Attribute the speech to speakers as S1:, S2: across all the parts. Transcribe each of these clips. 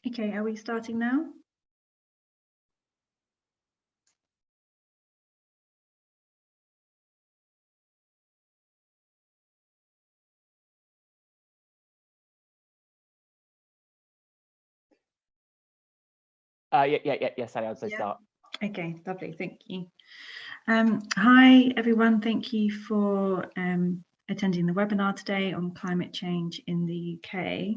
S1: Okay, are we starting now?
S2: Yeah, Sally, I'd say start.
S1: Okay, lovely, thank you. Hi, everyone. Thank you for attending the webinar today on climate change in the UK.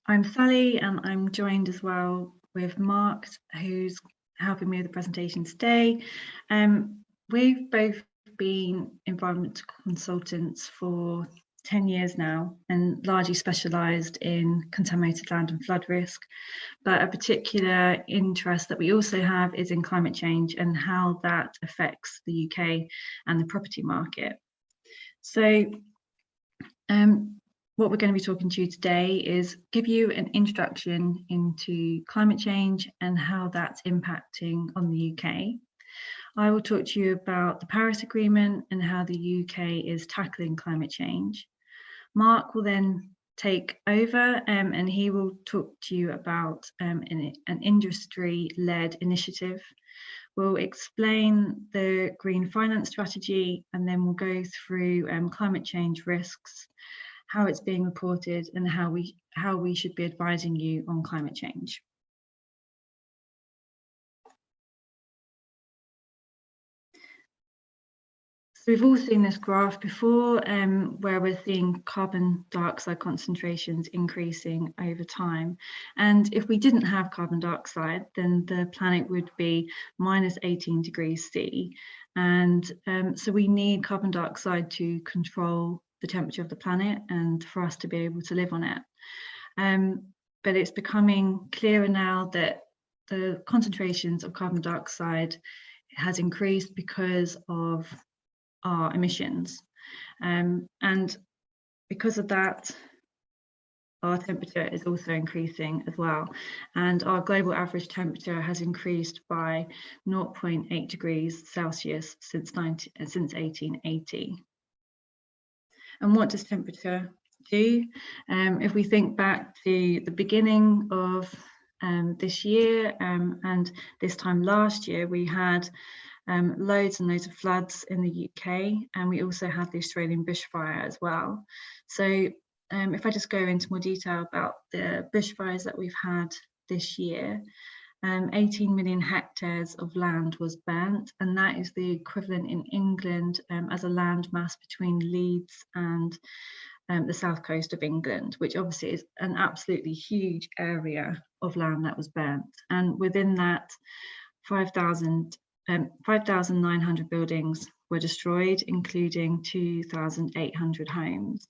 S1: I'm Sally, and I'm joined as well with Mark, who's helping me with the presentation today. We've both been environmental consultants for 10 years now and largely specialised in contaminated land and flood risk. But a particular interest that we also have is in climate change and how that affects the UK and the property market. So what we're going to be talking to you today is give you an introduction into climate change and how that's impacting on the UK. I will talk to you about the Paris Agreement and how the UK is tackling climate change. Mark will then take over and he will talk to you about an industry-led initiative. We'll explain the green finance strategy, and then we'll go through climate change risks, how it's being reported, and how we should be advising you on climate change. So we've all seen this graph before, where we're seeing carbon dioxide concentrations increasing over time. And if we didn't have carbon dioxide, then the planet would be minus 18 degrees C. And so we need carbon dioxide to control the temperature of the planet and for us to be able to live on it. But it's becoming clearer now that the concentrations of carbon dioxide has increased because of our emissions. And because of that, our temperature is also increasing as well. And our global average temperature has increased by 0.8 degrees Celsius since 1880. And what does temperature do? If we think back to the beginning of this year and this time last year, we had loads and loads of floods in the UK, and we also had the Australian bushfire as well. So if I just go into more detail about the bushfires that we've had this year, 18 million hectares of land was burnt, and that is the equivalent in England as a land mass between Leeds and the south coast of England, which obviously is an absolutely huge area of land that was burnt. And within that, 5,900 buildings were destroyed, including 2,800 homes.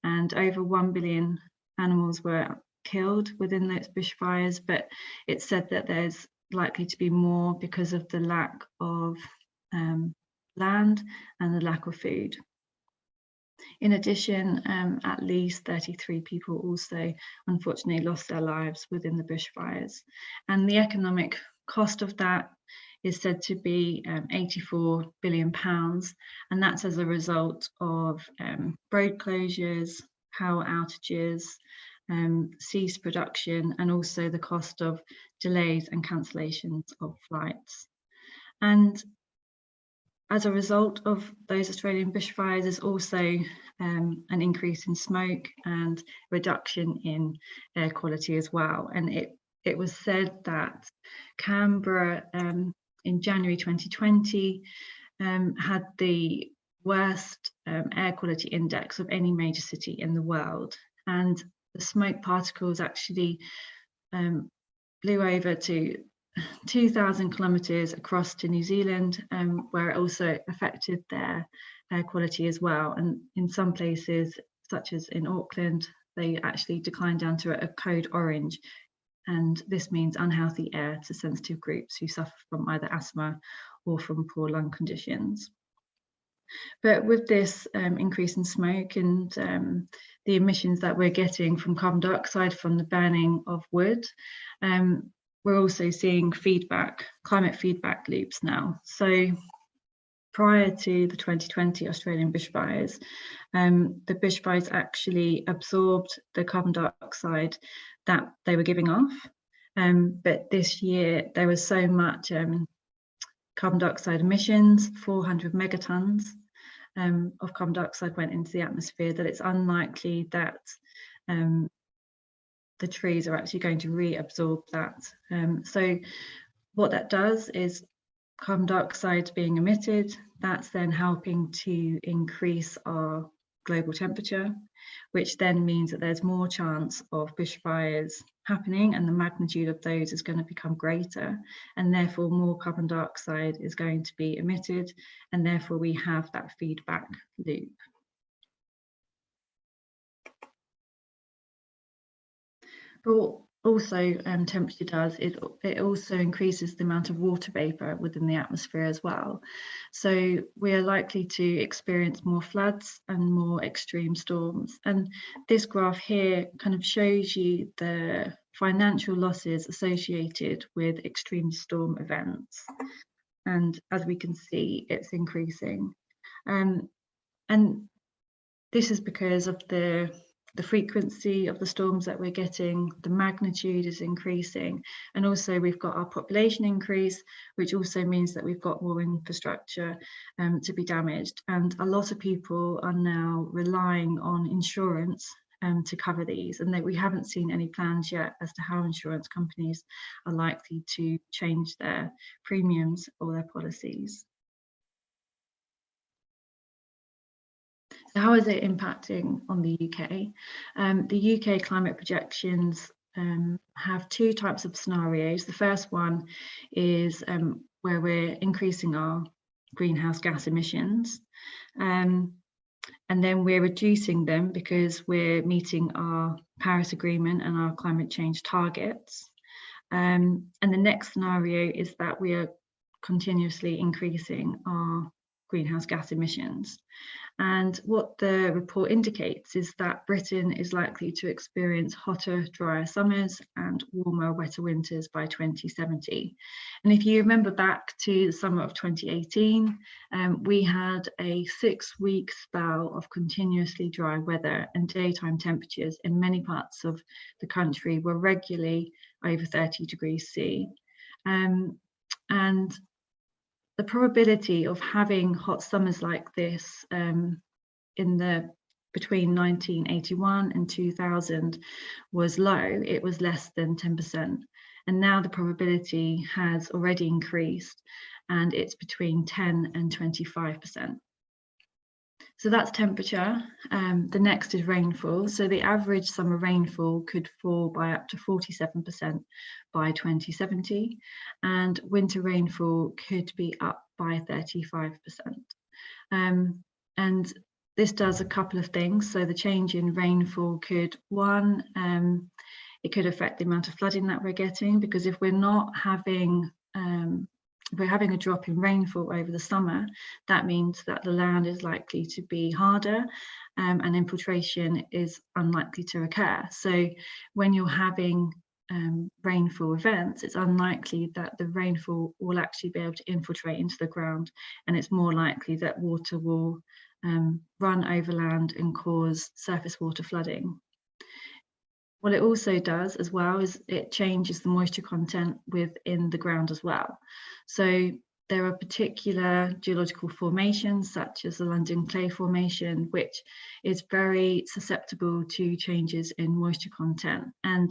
S1: And over 1 billion animals were killed within those bushfires, but it's said that there's likely to be more because of the lack of land and the lack of food. In addition, at least 33 people also unfortunately lost their lives within the bushfires. And the economic cost of that is said to be £84 billion, and that's as a result of road closures, power outages, ceased production, and also the cost of delays and cancellations of flights. And as a result of those Australian bushfires, there's also an increase in smoke and reduction in air quality as well. And it was said that Canberra in January 2020 had the worst air quality index of any major city in the world. And the smoke particles actually blew over to 2,000 kilometres across to New Zealand, where it also affected their air quality as well. And in some places, such as in Auckland, they actually declined down to a code orange. And this means unhealthy air to sensitive groups who suffer from either asthma or from poor lung conditions. But with this increase in smoke and the emissions that we're getting from carbon dioxide from the burning of wood, we're also seeing climate feedback loops now. So prior to the 2020 Australian bushfires, the bushfires actually absorbed the carbon dioxide that they were giving off. But this year there was so much carbon dioxide emissions, 400 megatons of carbon dioxide went into the atmosphere, that it's unlikely that the trees are actually going to reabsorb that. So what that does is carbon dioxide being emitted, that's then helping to increase our global temperature, which then means that there's more chance of bushfires happening, and the magnitude of those is going to become greater, and therefore more carbon dioxide is going to be emitted, and therefore we have that feedback loop. But what also temperature does is it also increases the amount of water vapor within the atmosphere as well. So we are likely to experience more floods and more extreme storms. And this graph here kind of shows you the financial losses associated with extreme storm events. And as we can see, it's increasing. And this is because of the frequency of the storms that we're getting, the magnitude is increasing, and also we've got our population increase, which also means that we've got more infrastructure to be damaged. And a lot of people are now relying on insurance to cover these, and that we haven't seen any plans yet as to how insurance companies are likely to change their premiums or their policies. So how is it impacting on the UK? The UK climate projections have two types of scenarios. The first one is where we're increasing our greenhouse gas emissions, and then we're reducing them because we're meeting our Paris Agreement and our climate change targets. And the next scenario is that we are continuously increasing our greenhouse gas emissions. And what the report indicates is that Britain is likely to experience hotter, drier summers and warmer, wetter winters by 2070. And if you remember back to the summer of 2018, we had a 6-week spell of continuously dry weather, and daytime temperatures in many parts of the country were regularly over 30 degrees C. And the probability of having hot summers like this between 1981 and 2000 was low. It was less than 10%. And now the probability has already increased, and it's between 10 and 25%. So that's temperature. The next is rainfall. So the average summer rainfall could fall by up to 47% by 2070, and winter rainfall could be up by 35%. And this does a couple of things. So the change in rainfall could, one, it could affect the amount of flooding that we're getting, because if we're not having if we're having a drop in rainfall over the summer, that means that the land is likely to be harder, and infiltration is unlikely to occur. So when you're having rainfall events, it's unlikely that the rainfall will actually be able to infiltrate into the ground, and it's more likely that water will run over land and cause surface water flooding. What it also does as well is it changes the moisture content within the ground as well. So there are particular geological formations, such as the London Clay Formation, which is very susceptible to changes in moisture content. And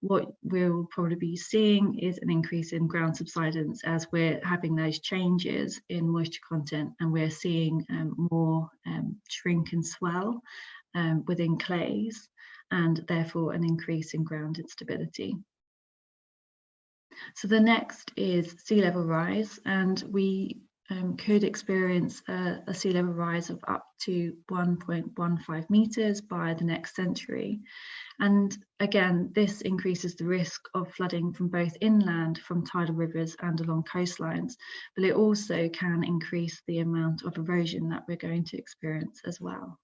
S1: what we'll probably be seeing is an increase in ground subsidence as we're having those changes in moisture content, and we're seeing more shrink and swell within clays, and therefore an increase in ground instability. So the next is sea level rise, and we could experience a sea level rise of up to 1.15 meters by the next century. And again, this increases the risk of flooding from both inland, from tidal rivers and along coastlines, but it also can increase the amount of erosion that we're going to experience as well.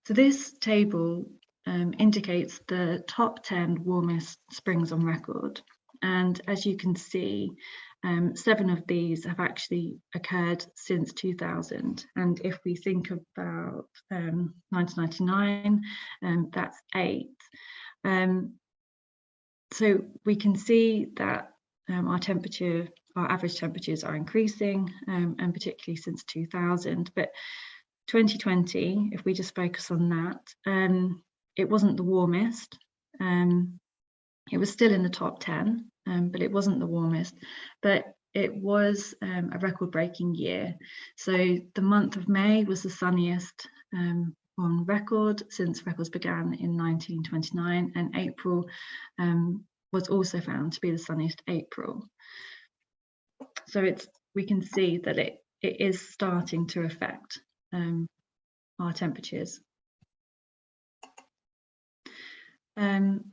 S1: So this table indicates the top 10 warmest springs on record. And as you can see, 7 of these have actually occurred since 2000. And if we think about 1999, that's 8. So we can see that our average temperatures are increasing, and particularly since 2000. But 2020, if we just focus on that, it wasn't the warmest. It was still in the top 10, but it wasn't the warmest. But it was a record-breaking year. So the month of May was the sunniest on record since records began in 1929, and April was also found to be the sunniest April. So we can see that it is starting to affect our temperatures. And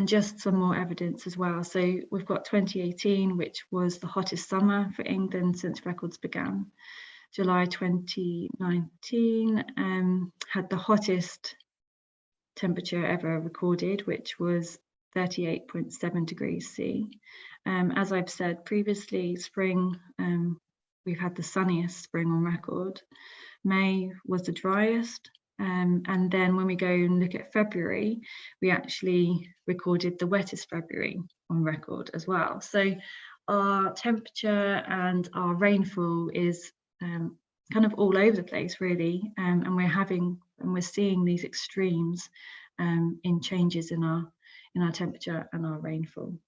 S1: just some more evidence as well. So we've got 2018, which was the hottest summer for England since records began. July 2019 had the hottest temperature ever recorded, which was 38.7 degrees C. As I've said previously, spring, we've had the sunniest spring on record. May was the driest. And then when we go and look at February, we actually recorded the wettest February on record as well. So our temperature and our rainfall is kind of all over the place, really, and we're seeing these extremes in changes in our temperature and our rainfall.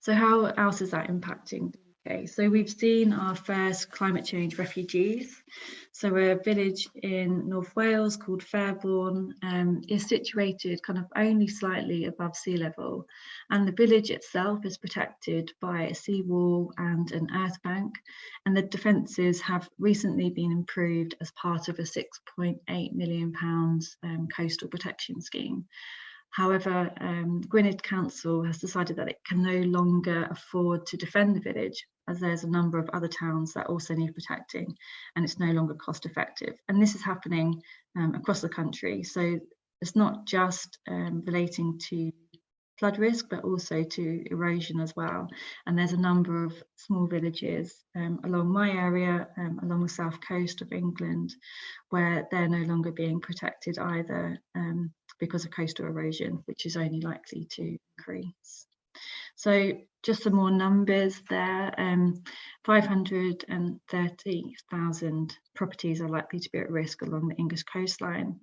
S1: So how else is that impacting? Okay, so we've seen our first climate change refugees. So a village in North Wales called Fairbourne is situated kind of only slightly above sea level, and the village itself is protected by a seawall and an earth bank, and the defences have recently been improved as part of a £6.8 million coastal protection scheme. However, Gwynedd Council has decided that it can no longer afford to defend the village, as there's a number of other towns that also need protecting, and it's no longer cost effective. And this is happening across the country. So it's not just relating to flood risk, but also to erosion as well. And there's a number of small villages along my area, along the south coast of England, where they're no longer being protected either, because of coastal erosion, which is only likely to increase. So just some more numbers there. 530,000 properties are likely to be at risk along the English coastline.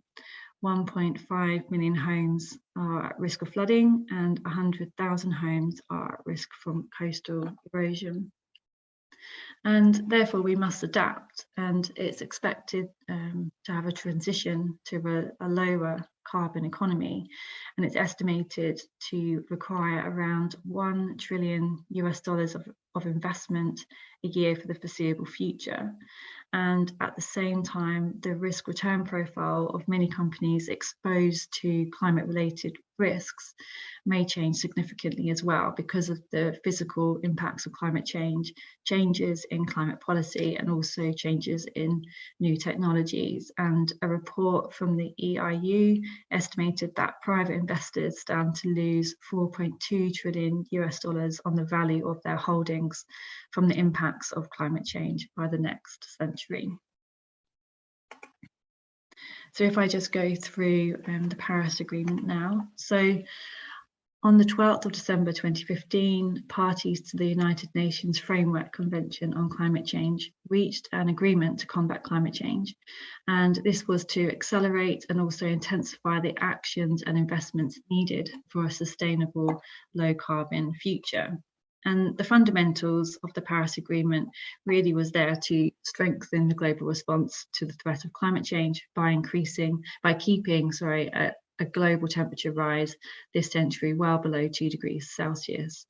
S1: 1.5 million homes are at risk of flooding, and 100,000 homes are at risk from coastal erosion. And therefore we must adapt, and it's expected to have a transition to a lower carbon economy, and it's estimated to require around $1 trillion of investment a year for the foreseeable future. And at the same time, the risk return profile of many companies exposed to climate related risks may change significantly as well, because of the physical impacts of climate change, changes in climate policy, and also changes in new technologies. And a report from the EIU estimated that private investors stand to lose $4.2 trillion on the value of their holdings from the impacts of climate change by the next century. So if I just go through the Paris Agreement now. So on the 12th of December 2015, parties to the United Nations Framework Convention on Climate Change reached an agreement to combat climate change. And this was to accelerate and also intensify the actions and investments needed for a sustainable low carbon future. And the fundamentals of the Paris Agreement really was there to strengthen the global response to the threat of climate change by keeping a global temperature rise this century well below 2 degrees Celsius,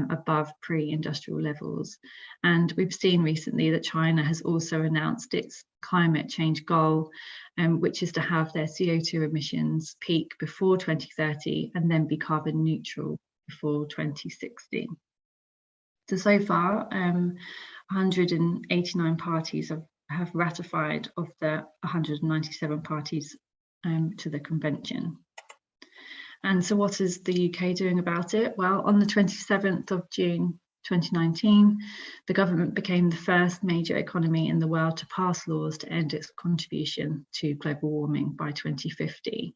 S1: above pre-industrial levels. And we've seen recently that China has also announced its climate change goal, which is to have their CO2 emissions peak before 2030 and then be carbon neutral before 2060. So far, 189 parties have ratified of the 197 parties to the convention. And so what is the UK doing about it? Well, on the 27th of June 2019, the government became the first major economy in the world to pass laws to end its contribution to global warming by 2050.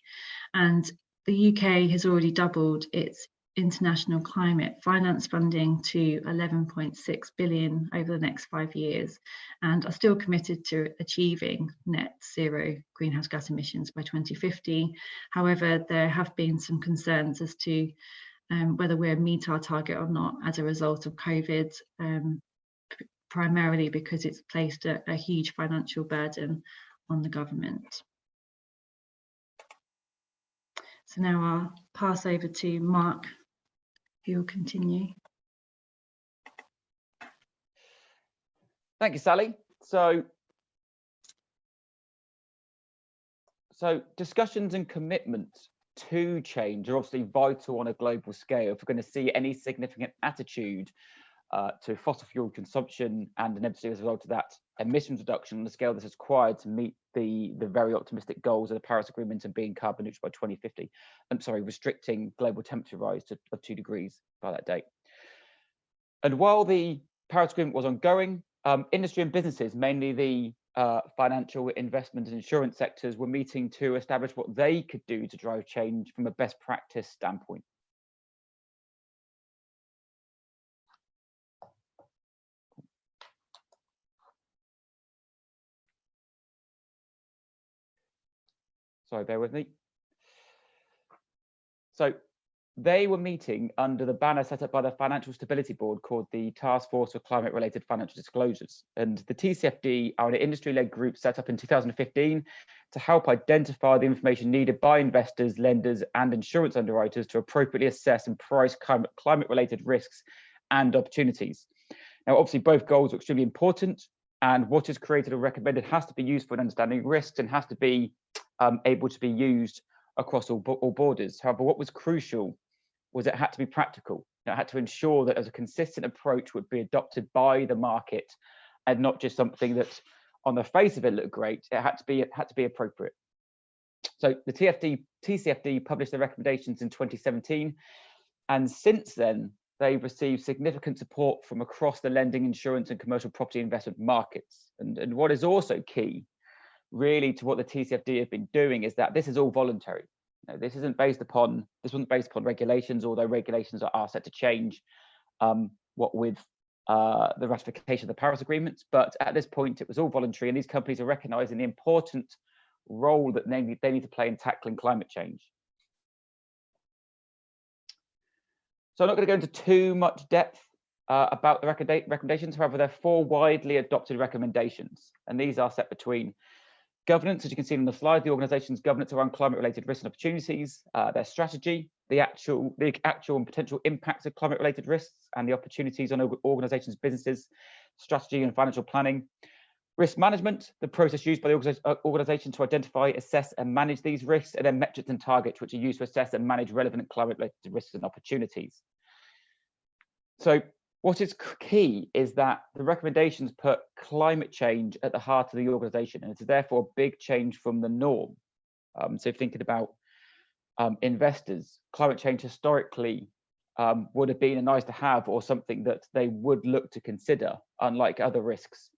S1: And the UK has already doubled its international climate finance funding to 11.6 billion over the next 5 years, and are still committed to achieving net zero greenhouse gas emissions by 2050. However, there have been some concerns as to whether we'll meet our target or not as a result of COVID, primarily because it's placed a huge financial burden on the government. So now I'll pass over to Mark, who will continue.
S2: Thank you, Sally. So discussions and commitments to change are obviously vital on a global scale if we're going to see any significant attitude to fossil fuel consumption, and inevitably as a result of that, emissions reduction on the scale that's required to meet the very optimistic goals of the Paris Agreement and being carbon neutral by 2050. I'm sorry, restricting global temperature rise of 2 degrees by that date. And while the Paris Agreement was ongoing, industry and businesses, mainly the financial, investment and insurance sectors, were meeting to establish what they could do to drive change from a best practice standpoint. Sorry, bear with me. So they were meeting under the banner set up by the Financial Stability Board called the Task Force for Climate-Related Financial Disclosures. And the TCFD are an industry-led group set up in 2015 to help identify the information needed by investors, lenders, and insurance underwriters to appropriately assess and price climate-related risks and opportunities. Now, obviously, both goals are extremely important, and what is created or recommended has to be useful in understanding risks and has to be able to be used across all borders. However, what was crucial was it had to be practical. It had to ensure that as a consistent approach would be adopted by the market, and not just something that on the face of it looked great. It had to be appropriate. So the TCFD published their recommendations in 2017, and since then they've received significant support from across the lending, insurance and commercial property investment markets. And what is also key really to what the TCFD have been doing is that this is all voluntary. This wasn't based upon regulations, although regulations are set to change what with the ratification of the Paris Agreement. But at this point, it was all voluntary, and these companies are recognizing the important role that they need to play in tackling climate change. So I'm not going to go into too much depth about the recommendations. However, there are 4 widely adopted recommendations, and these are set between governance, as you can see on the slide, the organization's governance around climate-related risks and opportunities, their strategy, the actual and potential impacts of climate-related risks and the opportunities on organizations' businesses, strategy and financial planning, risk management, the process used by the organization to identify, assess and manage these risks, and then metrics and targets which are used to assess and manage relevant climate-related risks and opportunities. So what is key is that the recommendations put climate change at the heart of the organization, and it's therefore a big change from the norm. So thinking about investors, climate change historically would have been a nice to have or something that they would look to consider, unlike other risks.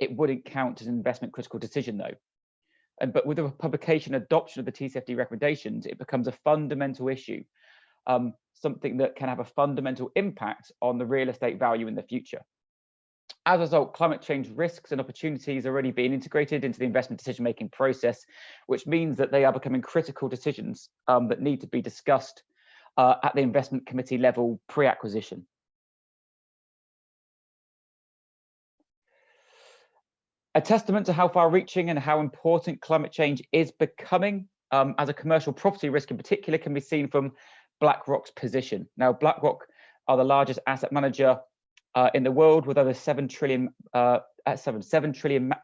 S2: It wouldn't count as an investment critical decision though. But with the publication and adoption of the TCFD recommendations, it becomes a fundamental issue. Something that can have a fundamental impact on the real estate value in the future. As a result, climate change risks and opportunities are already being integrated into the investment decision-making process, which means that they are becoming critical decisions that need to be discussed at the investment committee level pre-acquisition. A testament to how far-reaching and how important climate change is becoming as a commercial property risk in particular can be seen from BlackRock's position. Now, BlackRock are the largest asset manager in the world with over 7 trillion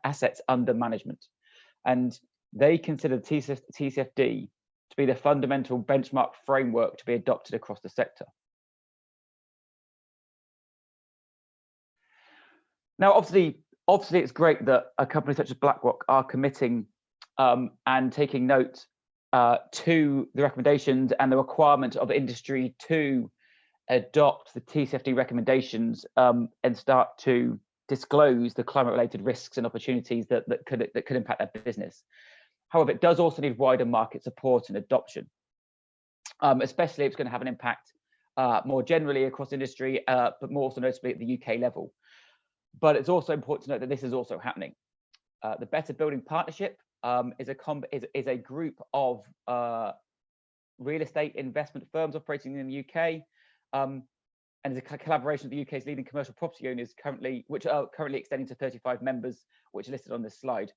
S2: assets under management. And they consider TCFD to be the fundamental benchmark framework to be adopted across the sector. Now, obviously it's great that a company such as BlackRock are committing and taking note to the recommendations and the requirement of industry to adopt the TCFD recommendations and start to disclose the climate-related risks and opportunities that could impact their business. However, it does also need wider market support and adoption, especially if it's going to have an impact more generally across industry, but more also notably at the UK level. But it's also important to note that this is also happening. The Better Building Partnership is a group of real estate investment firms operating in the UK, and is a collaboration of the UK's leading commercial property owners, which are currently extending to 35 members, which are listed on this slide.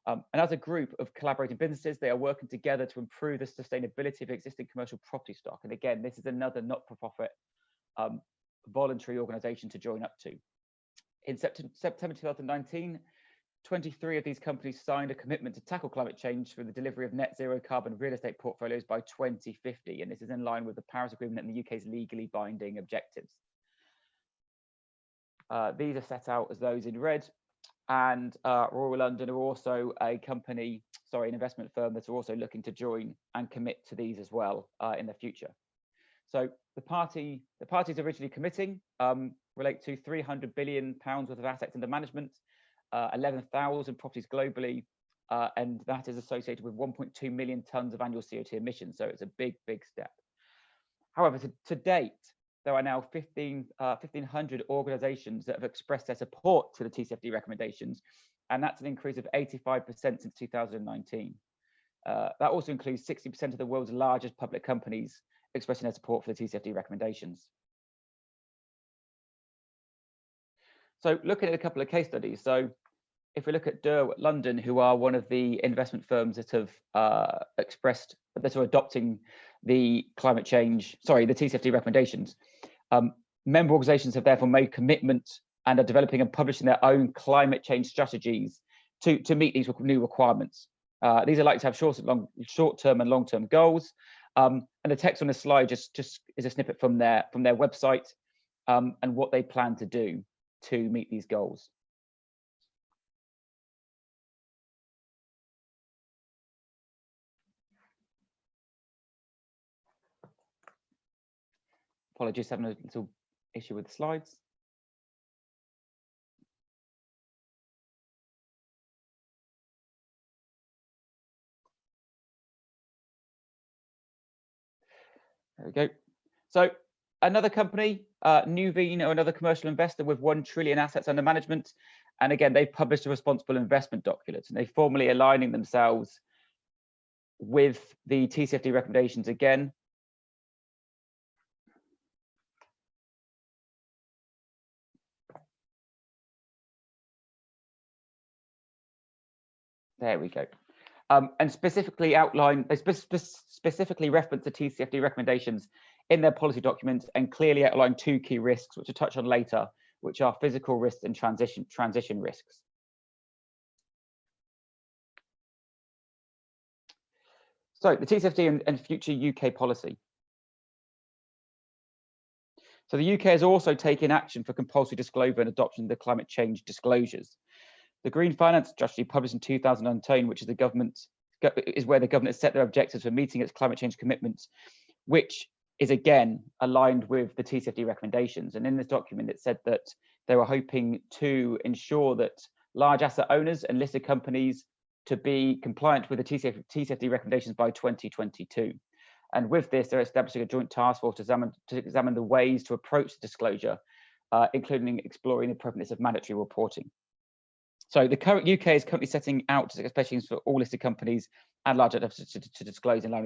S2: And as a group of collaborating businesses, they are working together to improve the sustainability of existing commercial property stock. And again, this is another not-for-profit voluntary organisation to join up to. In September 2019, 23 of these companies signed a commitment to tackle climate change through the delivery of net zero carbon real estate portfolios by 2050. And this is in line with the Paris Agreement and the UK's legally binding objectives. These are set out as those in red. And Royal London are also an investment firm that's also looking to join and commit to these as well in the future. So the parties originally committing relate to £300 billion worth of assets under management, 11,000 properties globally, and that is associated with 1.2 million tons of annual CO2 emissions. So it's a big, big step. However, to date, there are now 1,500 organisations that have expressed their support to the TCFD recommendations, and that's an increase of 85% since 2019. That also includes 60% of the world's largest public companies expressing their support for the TCFD recommendations. So looking at a couple of case studies. So if we look at Derwent London, who are one of the investment firms that have expressed that are adopting the the TCFD recommendations. Member organisations have therefore made commitments and are developing and publishing their own climate change strategies to meet these new requirements. These are likely to have short-term and long-term goals. And the text on this slide just is a snippet from their website and what they plan to do to meet these goals. Apologies, having a little issue with the slides. There we go. So another company, Nuveen, or another commercial investor with 1 trillion assets under management. And again, they've published a responsible investment document, and they're formally aligning themselves with the TCFD recommendations again. There we go. And specifically outline, they specifically reference the TCFD recommendations in their policy documents and clearly outline 2 key risks, which I'll touch on later, which are physical risks and transition risks. So the TCFD and future UK policy. So the UK has also taken action for compulsory disclosure and adoption of the climate change disclosures. The Green Finance Strategy, published in 2010, which is where the government has set their objectives for meeting its climate change commitments, which is again aligned with the TCFD recommendations. And in this document, it said that they were hoping to ensure that large asset owners and listed companies to be compliant with the TCFD recommendations by 2022. And with this, they're establishing a joint task force to examine the ways to approach the disclosure, including exploring the appropriateness of mandatory reporting. So the current UK is currently setting out expectations for all listed companies and large adopters to disclose in line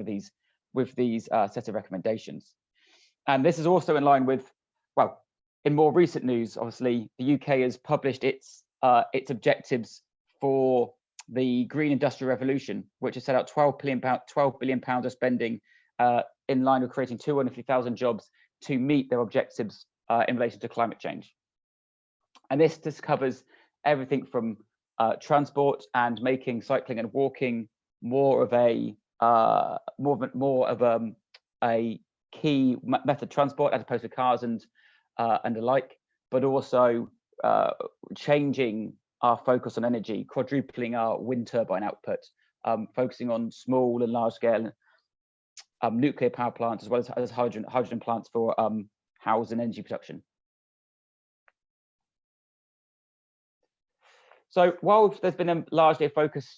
S2: with these set of recommendations. And this is also in line with, well, in more recent news, obviously, the UK has published its objectives for the Green Industrial Revolution, which has set out £12 billion of spending in line with creating 250,000 jobs to meet their objectives in relation to climate change. And this covers everything from transport and making cycling and walking more of a key method of transport as opposed to cars and the like, but also changing our focus on energy, quadrupling our wind turbine output, focusing on small and large scale nuclear power plants, as well as hydrogen plants for house and energy production. So while there's been largely a focus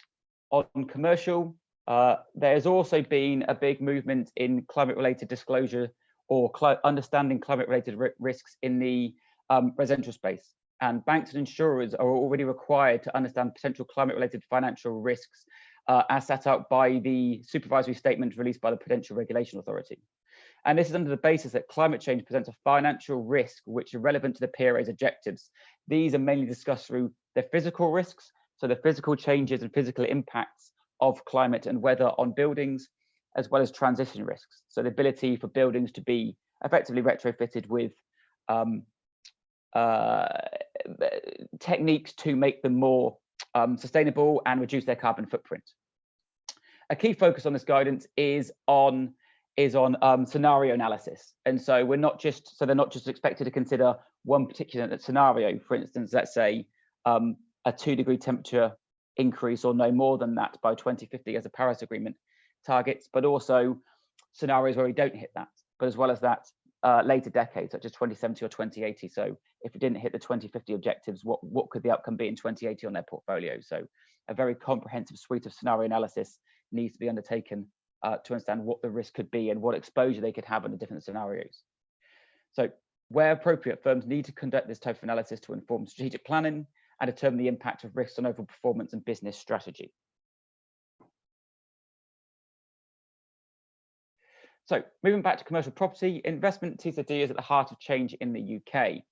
S2: on commercial, there's also been a big movement in climate-related disclosure or understanding climate-related risks in the residential space. And banks and insurers are already required to understand potential climate-related financial risks as set out by the supervisory statement released by the Prudential Regulation Authority. And this is under the basis that climate change presents a financial risk which are relevant to the PRA's objectives. These are mainly discussed through the physical risks, so the physical changes and physical impacts of climate and weather on buildings, as well as transition risks. So the ability for buildings to be effectively retrofitted with techniques to make them more sustainable and reduce their carbon footprint. A key focus on this guidance is on scenario analysis, and so they're not just expected to consider one particular scenario. For instance, let's say a 2-degree temperature increase or no more than that by 2050 as a Paris Agreement targets, but also scenarios where we don't hit that, but as well as that later decades such as 2070 or 2080. So if we didn't hit the 2050 objectives, what could the outcome be in 2080 on their portfolio? So a very comprehensive suite of scenario analysis needs to be undertaken to understand what the risk could be and what exposure they could have under different scenarios. So where appropriate, firms need to conduct this type of analysis to inform strategic planning and determine the impact of risks on overall performance and business strategy. So moving back to commercial property, investment TCFD is at the heart of change in the UK.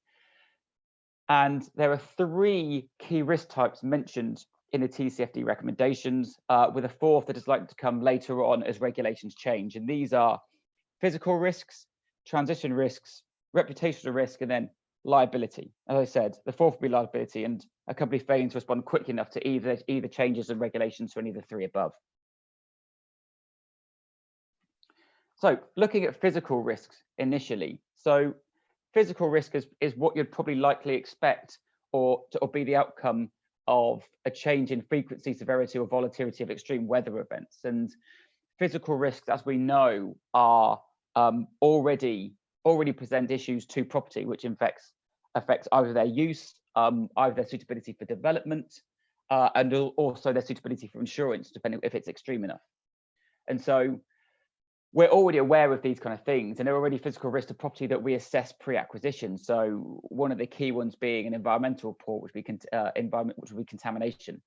S2: And there are 3 key risk types mentioned in the TCFD recommendations, with a 4th that is likely to come later on as regulations change. And these are physical risks, transition risks, reputational risk, and then liability. As I said, the 4th would be liability, and a company failing to respond quickly enough to either changes in regulations or any of the 3 above. So looking at physical risks initially. So physical risk is what you'd probably likely expect or be the outcome of a change in frequency, severity, or volatility of extreme weather events. And physical risks, as we know, are already present issues to property, which affects either their use, either their suitability for development, and also their suitability for insurance, depending if it's extreme enough. And so we're already aware of these kind of things, and they're already physical risks to property that we assess pre-acquisition. So one of the key ones being an environmental report, which would be contamination.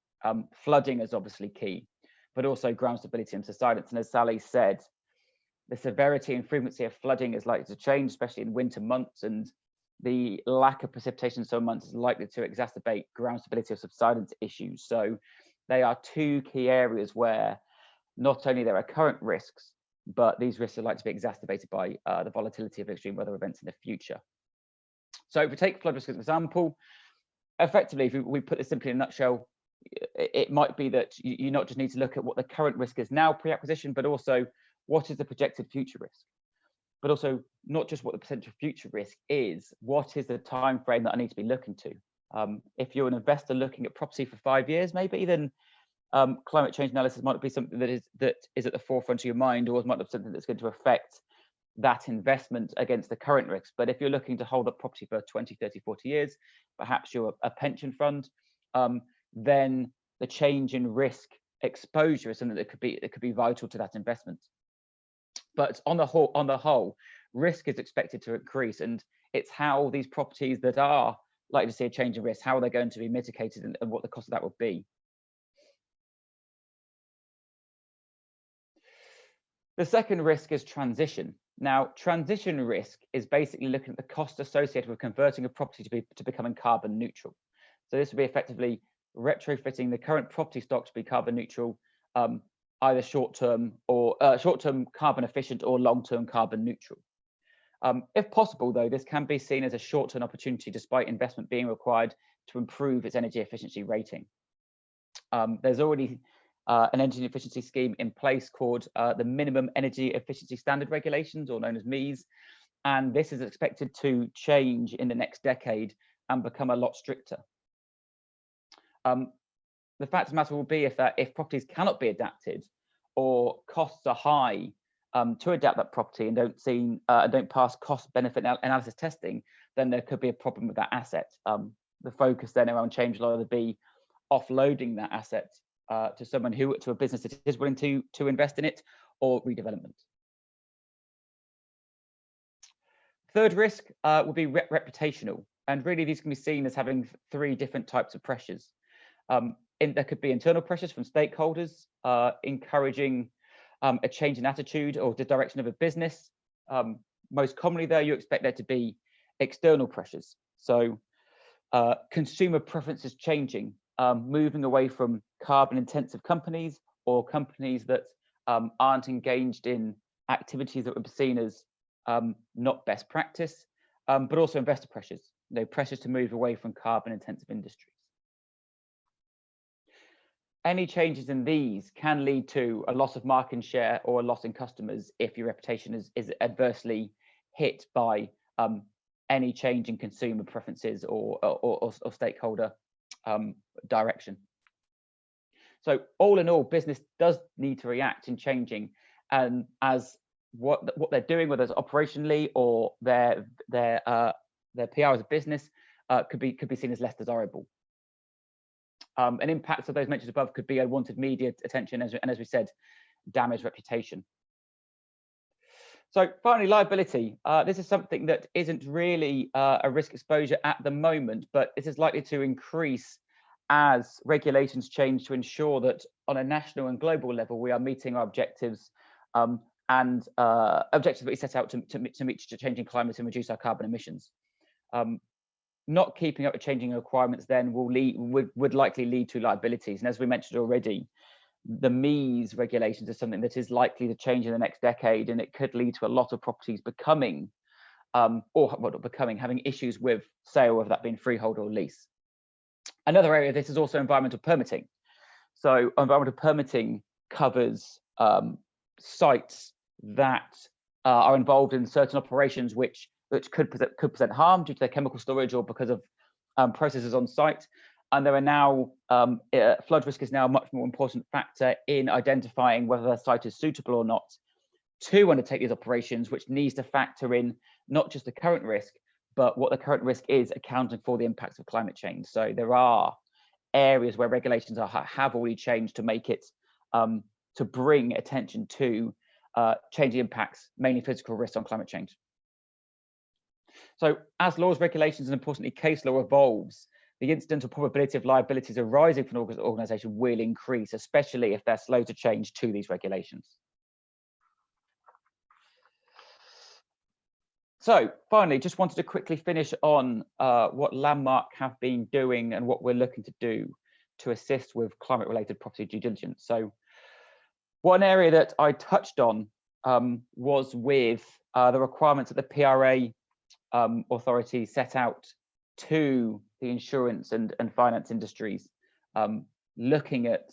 S2: Flooding is obviously key, but also ground stability and subsidence. And as Sally said, the severity and frequency of flooding is likely to change, especially in winter months, and the lack of precipitation in some months is likely to exacerbate ground stability or subsidence issues. So they are 2 key areas where not only there are current risks, but these risks are likely to be exacerbated by the volatility of extreme weather events in the future. So if we take flood risk as an example, effectively, if we put this simply in a nutshell, it might be that you not just need to look at what the current risk is now pre-acquisition, but also what is the projected future risk. But also not just what the potential future risk is, what is the time frame that I need to be looking to? If you're an investor looking at property for 5 years, maybe, then climate change analysis might be something that is at the forefront of your mind, or might be something that's going to affect that investment against the current risks. But if you're looking to hold up property for 20, 30, 40 years, perhaps you're a pension fund, then the change in risk exposure is something that could be vital to that investment. But on the whole, risk is expected to increase, and it's how these properties that are likely to see a change in risk, how they're going to be mitigated, and what the cost of that will be. The second risk is transition. Now, transition risk is basically looking at the cost associated with converting a property to becoming carbon neutral. So this would be effectively retrofitting the current property stock to be carbon neutral, either short-term carbon efficient or long-term carbon neutral. If possible, though, this can be seen as a short-term opportunity despite investment being required to improve its energy efficiency rating. There's already an energy efficiency scheme in place called the Minimum Energy Efficiency Standard Regulations, or known as MEES, and this is expected to change in the next decade and become a lot stricter. the fact of the matter will be if properties cannot be adapted or costs are high to adapt that property and don't pass cost benefit analysis testing, then there could be a problem with that asset. The focus then around change will either be offloading that asset to a business that is willing to invest in it, or redevelopment. Third risk will be reputational, and really these can be seen as having three different types of pressures. There could be internal pressures from stakeholders encouraging a change in attitude or the direction of a business. Most commonly there, you expect there to be external pressures. So consumer preferences changing, moving away from carbon intensive companies or companies that aren't engaged in activities that would be seen as not best practice, but also investor pressures, pressures to move away from carbon intensive industries. Any changes in these can lead to a loss of market share or a loss in customers if your reputation is adversely hit by any change in consumer preferences or stakeholder direction. So all in all, business does need to react in changing, and as what they're doing, whether it's operationally or their PR as a business, could be seen as less desirable. An impact of those mentioned above could be unwanted media attention, and as we said, damaged reputation. So finally, liability. This is something that isn't really a risk exposure at the moment, but this is likely to increase as regulations change to ensure that on a national and global level, we are meeting our objectives and objectives that we set out to meet changing climate and reduce our carbon emissions. Not keeping up with changing requirements then would likely lead to liabilities. And as we mentioned already, the MEES regulations are something that is likely to change in the next decade, and it could lead to a lot of properties having issues with sale, whether that being freehold or lease. Another area of this is also environmental permitting. So environmental permitting covers sites that are involved in certain operations which could present harm due to their chemical storage or because of processes on site. And there are now flood risk is now a much more important factor in identifying whether the site is suitable or not to undertake these operations, which needs to factor in not just the current risk, but what the current risk is accounting for the impacts of climate change. So there are areas where regulations have already changed to make it to bring attention to changing impacts, mainly physical risks on climate change. So as laws, regulations, and importantly case law evolves, the incidental probability of liabilities arising from an organisation will increase, especially if they're slow to change to these regulations. So finally, just wanted to quickly finish on what Landmark have been doing and what we're looking to do to assist with climate-related property due diligence. So one area that I touched on was with the requirements that the PRA authority set out to the insurance and finance industries, looking at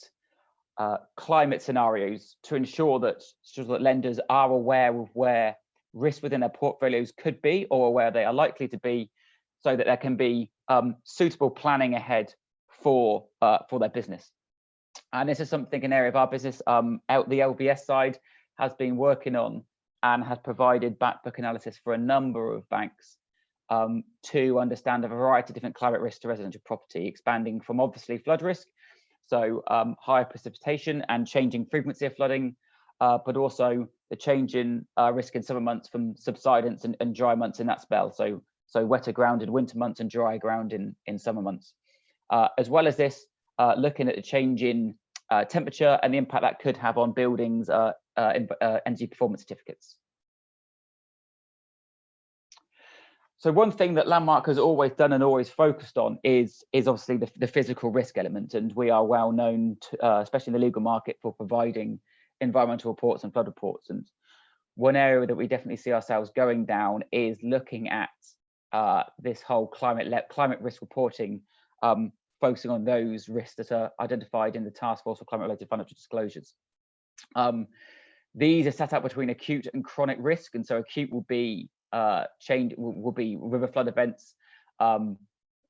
S2: climate scenarios to ensure that lenders are aware of where risks within their portfolios could be or where they are likely to be, so that there can be suitable planning ahead for their business. And this is something, an area of our business, the LBS side has been working on and has provided back book analysis for a number of banks to understand a variety of different climate risks to residential property, expanding from obviously flood risk, so higher precipitation and changing frequency of flooding, but also the change in risk in summer months from subsidence and dry months in that spell. So wetter ground in winter months and dry ground in summer months. As well as this, looking at the change in temperature and the impact that could have on buildings' energy performance certificates. So one thing that Landmark has always done and always focused on is obviously the physical risk element, and we are well known, especially in the legal market, for providing environmental reports and flood reports. And one area that we definitely see ourselves going down is looking at this whole climate risk reporting, focusing on those risks that are identified in the Task Force for Climate-Related Financial Disclosures. These are set out between acute and chronic risk, and so acute will be river flood events,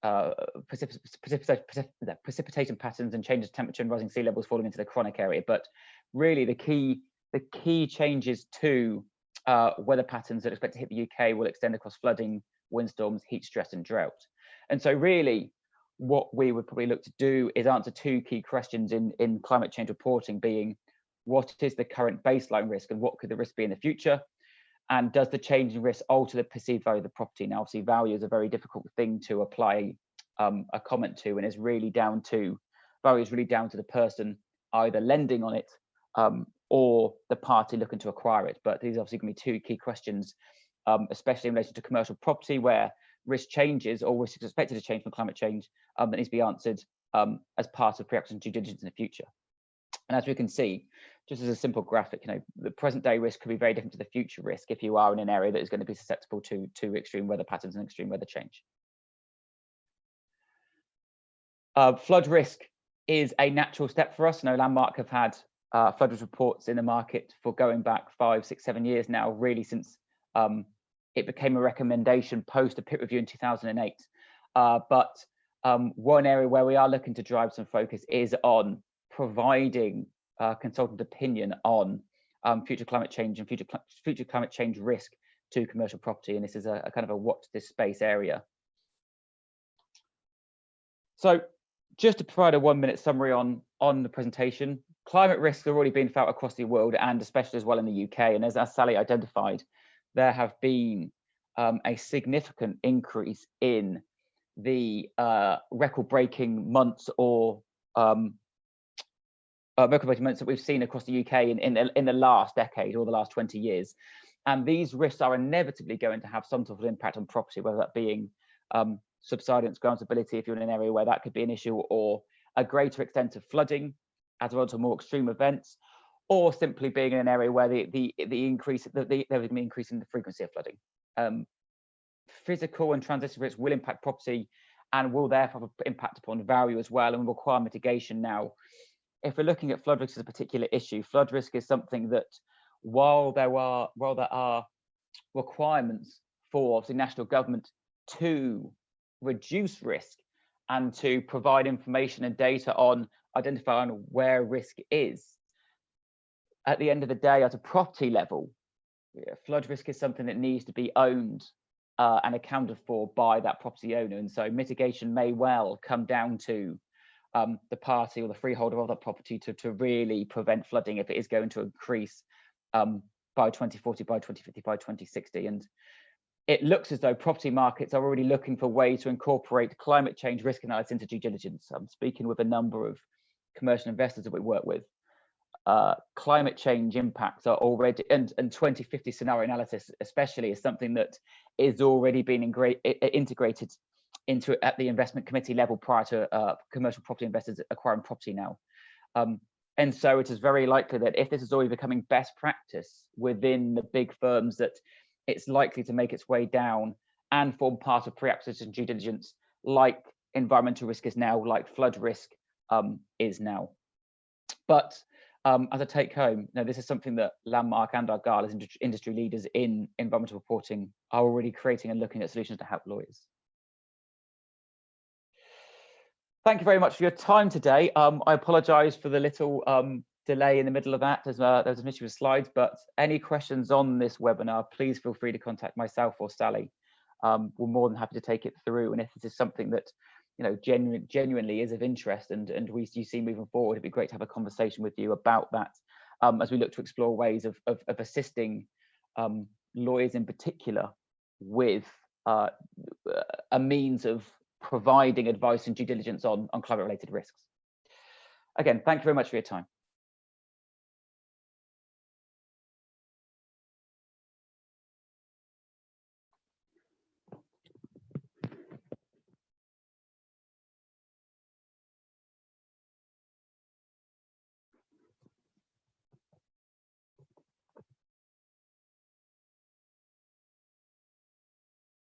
S2: precipitation patterns and changes in temperature and rising sea levels falling into the chronic area. But really the key changes to weather patterns that are expected to hit the UK will extend across flooding, windstorms, heat stress and drought. And so really what we would probably look to do is answer two key questions in climate change reporting, being what is the current baseline risk and what could the risk be in the future? And does the change in risk alter the perceived value of the property? Now, obviously, value is a very difficult thing to apply a comment to, and is really down to value is really down to the person either lending on it or the party looking to acquire it. But these are obviously going to be two key questions, especially in relation to commercial property, where risk changes or risk is expected to change from climate change, that needs to be answered as part of pre-acquisition due diligence in the future. And as we can see, just as a simple graphic, the present day risk could be very different to the future risk if you are in an area that is going to be susceptible to extreme weather patterns and extreme weather change. Flood risk is a natural step for us. Landmark have had flood risk reports in the market for going back 5, 6, 7 years now, really since it became a recommendation post a PIT review in 2008. But one area where we are looking to drive some focus is on providing consultant opinion on future climate change and future climate change risk to commercial property, and this is a kind of a watch this space area. So just to provide a 1-minute summary on the presentation, climate risks are already being felt across the world and especially as well in the UK, and as Sally identified, there have been a significant increase in the record-breaking months or record-breaking months that we've seen across the UK in the last decade or the last 20 years. And these risks are inevitably going to have some sort of impact on property, whether that being subsidence, ground stability, if you're in an area where that could be an issue, or a greater extent of flooding as well as more extreme events, or simply being in an area where there was an increase in the frequency of flooding. Physical and transition risks will impact property and will therefore have an impact upon value as well, and require mitigation. Now, if we're looking at flood risk as a particular issue, flood risk is something that while there are requirements for obviously national government to reduce risk and to provide information and data on identifying where risk is, at the end of the day, at a property level, flood risk is something that needs to be owned and accounted for by that property owner. And so mitigation may well come down to the party or the freeholder of that property to really prevent flooding if it is going to increase by 2040, by 2050, by 2060. And it looks as though property markets are already looking for ways to incorporate climate change risk analysis into due diligence. I'm speaking with a number of commercial investors that we work with. Climate change impacts are already, and 2050 scenario analysis especially, is something that is already being integrated into at the investment committee level prior to commercial property investors acquiring property now. And so it is very likely that if this is already becoming best practice within the big firms, that it's likely to make its way down and form part of pre-acquisition due diligence, like environmental risk is now, like flood risk is now. But as a take home, this is something that Landmark and Argyle as industry leaders in environmental reporting are already creating and looking at solutions to help lawyers. Thank you very much for your time today. I apologise for the little delay in the middle of that, as there was an issue with slides, but any questions on this webinar, please feel free to contact myself or Sally. We're more than happy to take it through, and if this is something that genuinely is of interest and you see moving forward, it'd be great to have a conversation with you about that as we look to explore ways of assisting lawyers in particular with a means of providing advice and due diligence on climate related risks. Again, thank you very much for your time.